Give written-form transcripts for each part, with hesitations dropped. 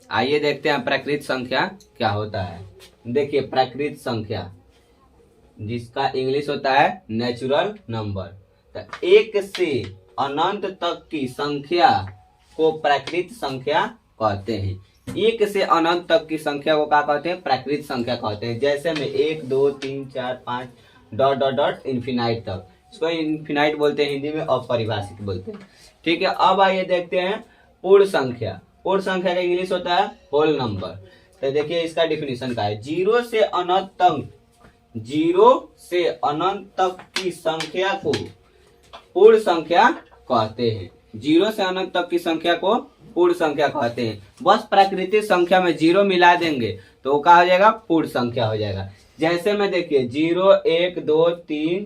आइए देखते हैं प्राकृत संख्या क्या होता है। देखिए प्राकृत संख्या जिसका इंग्लिश होता है नेचुरल नंबर। तो एक से अनंत तक की संख्या को प्राकृत संख्या कहते हैं। एक से अनंत तक की संख्या को क्या कहते हैं? प्राकृत संख्या कहते हैं। जैसे में 1 2 3 4 5 डॉट डॉट डॉट इन्फिनाइट तक, इसको इन्फिनाइट बोलते हैं, हिंदी में अपरिभाषित बोलते हैं। ठीक है, अब आइए देखते हैं पूर्ण संख्या। पूर्ण संख्या का इंग्लिश होता है होल नंबर। तो देखिए इसका डिफिनीशन का है, 0 से अनंत तक की संख्या को पूर्ण संख्या कहते हैं। 0 से अनंत तक की संख्या को पूर्ण संख्या कहते हैं। बस प्राकृतिक संख्या में 0 मिला देंगे तो वो क्या हो जाएगा? पूर्ण संख्या हो जाएगा। जैसे में देखिए 0 1 2 3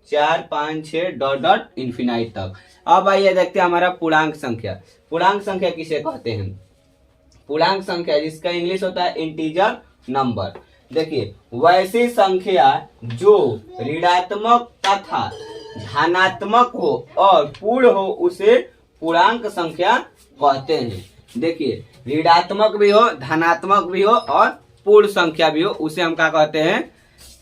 4 5 6 डॉट डॉट इन्फिनाइट तक। अब आइए देखते हैं हमारा पूर्णांक संख्या। पूर्णांक संख्या किसे कहते हैं? पूर्णांक संख्या जिसका इंग्लिश होता है इंटीजर नंबर। देखिए वैसी संख्या जो ऋणात्मक तथा धनात्मक हो और पूर्ण हो उसे पूर्णांक संख्या कहते हैं। देखिए ऋणात्मक भी हो, धनात्मक भी हो और पूर्ण संख्या भी हो, उसे हम क्या कहते हैं?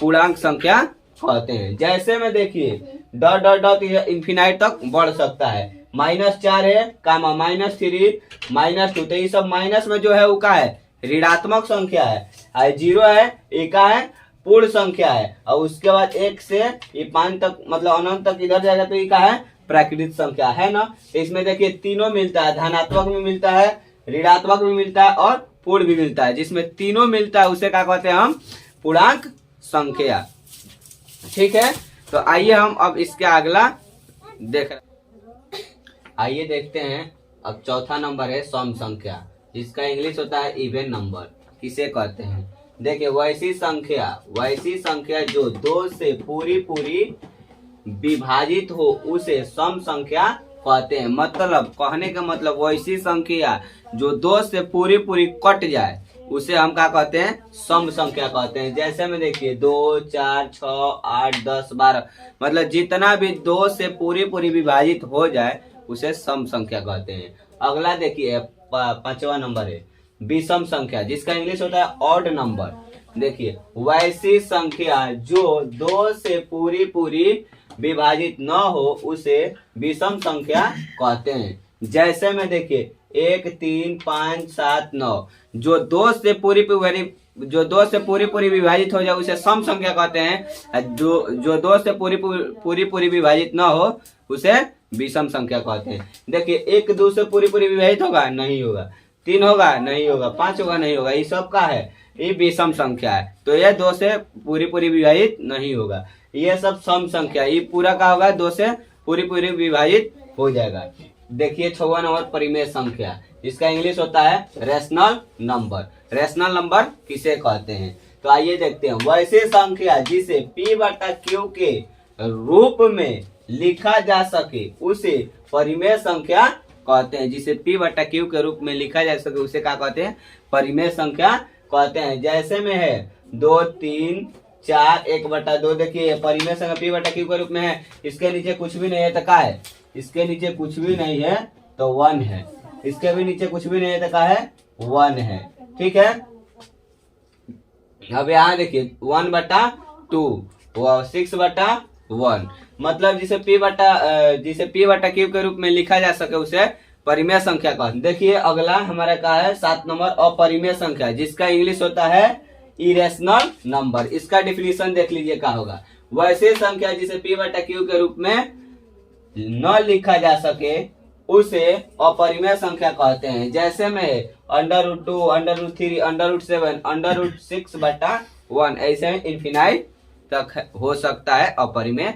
पूर्णांक संख्या कहते हैं। जैसे में देखिए डॉट डॉट डॉट इन्फिनाइट तक बढ़ सकता है। -4 है कामा -3 -2, तो ये सब माइनस में जो है वो क्या है? ऋणात्मक संख्या है। 0 है, एक है पूर्ण संख्या है, और उसके बाद 1 से ये 5 तक मतलब अनंत तक इधर जाएगा तो ये क्या है? प्राकृतिक संख्या है ना। तो इसमें देखिए तीनों मिलता है, धनात्मक भी मिलता है, ऋणात्मक भी मिलता है और पूर्ण भी मिलता है। जिसमें तीनों मिलता है उसे क्या कहते हैं हम? पूर्णांक संख्या। ठीक है, तो आइए हम अब इसके अगला आइए देखते हैं। अब चौथा नंबर है सम संख्या, जिसका इंग्लिश होता है इवन नंबर। किसे कहते हैं? देखिए वैसी संख्या जो 2 से पूरी विभाजित हो उसे सम संख्या कहते हैं। मतलब कहने का मतलब वैसी संख्या जो 2 से पूरी कट जाए उसे हम क्या कहते हैं? सम संख्या कहते हैं। जैसे में देखिए 2 4 6 8 10 12, मतलब जितना भी 2 से पूरी विभाजित हो जाए उसे सम संख्या कहते हैं। अगला देखिए 5वां नंबर है विषम संख्या, जिसका इंग्लिश होता है ऑड नंबर। देखिए वैसी संख्या जो 2 से पूरी विभाजित न हो उसे विषम संख्या कहते हैं। जैसे में देखिए 1 3 5 7 9, जो 2 से पूरी विभाजित हो जाए उसे सम संख्या कहते हैं। जो 2 से पूरी विभाजित न हो उसे विषम संख्या कहते हैं। देखिए 1 2 से पूरी विभाजित होगा? नहीं होगा। 3 होगा? नहीं होगा। 5 होगा? नहीं होगा। ये सब का है? ये विषम संख्या है। तो यह 2 से पूरी विभाजित नहीं होगा। ये सब सम संख्या, ये पूरा का होगा 2 से पूरी विभाजित हो जाएगा। देखिए 6वां नंबर परिमेय संख्या, जिसका इंग्लिश होता है रेशनल नंबर। रेशनल नंबर किसे कहते हैं? तो आइए देखते हैं। वैसे संख्या जिसे P/Q के रूप में लिखा जा सके उसे परिमेय संख्या कहते हैं। जिसे P/Q के रूप में लिखा जा सके उसे क्या कहते हैं? परिमेय संख्या कहते हैं। जैसे में है 2 3 4 1/2। देखिए परिमेय संख्या P/Q के रूप में है, इसके नीचे कुछ भी नहीं है तो क्या है? इसके नीचे कुछ भी नहीं है तो 1 है। इसके भी नीचे कुछ भी नहीं है तो क्या है? 1 है। ठीक है, अब यहाँ देखिए 1/2 6/1, मतलब जिसे P/Q के रूप में लिखा जा सके उसे परिमेय संख्या कहते हैं। देखिए अगला हमारा क्या है? 7 नंबर अपरिमेय संख्या, जिसका इंग्लिश होता है इरेशनल नंबर। इसका डिफिनीशन देख लीजिए क्या होगा। वैसे संख्या जिसे P/Q के रूप में न लिखा जा सके उसे अपरिमेय संख्या कहते हैं। जैसे में √2 √3 √7 √6/1, ऐसे इन्फिनाइट तक हो सकता है अपरिमेय।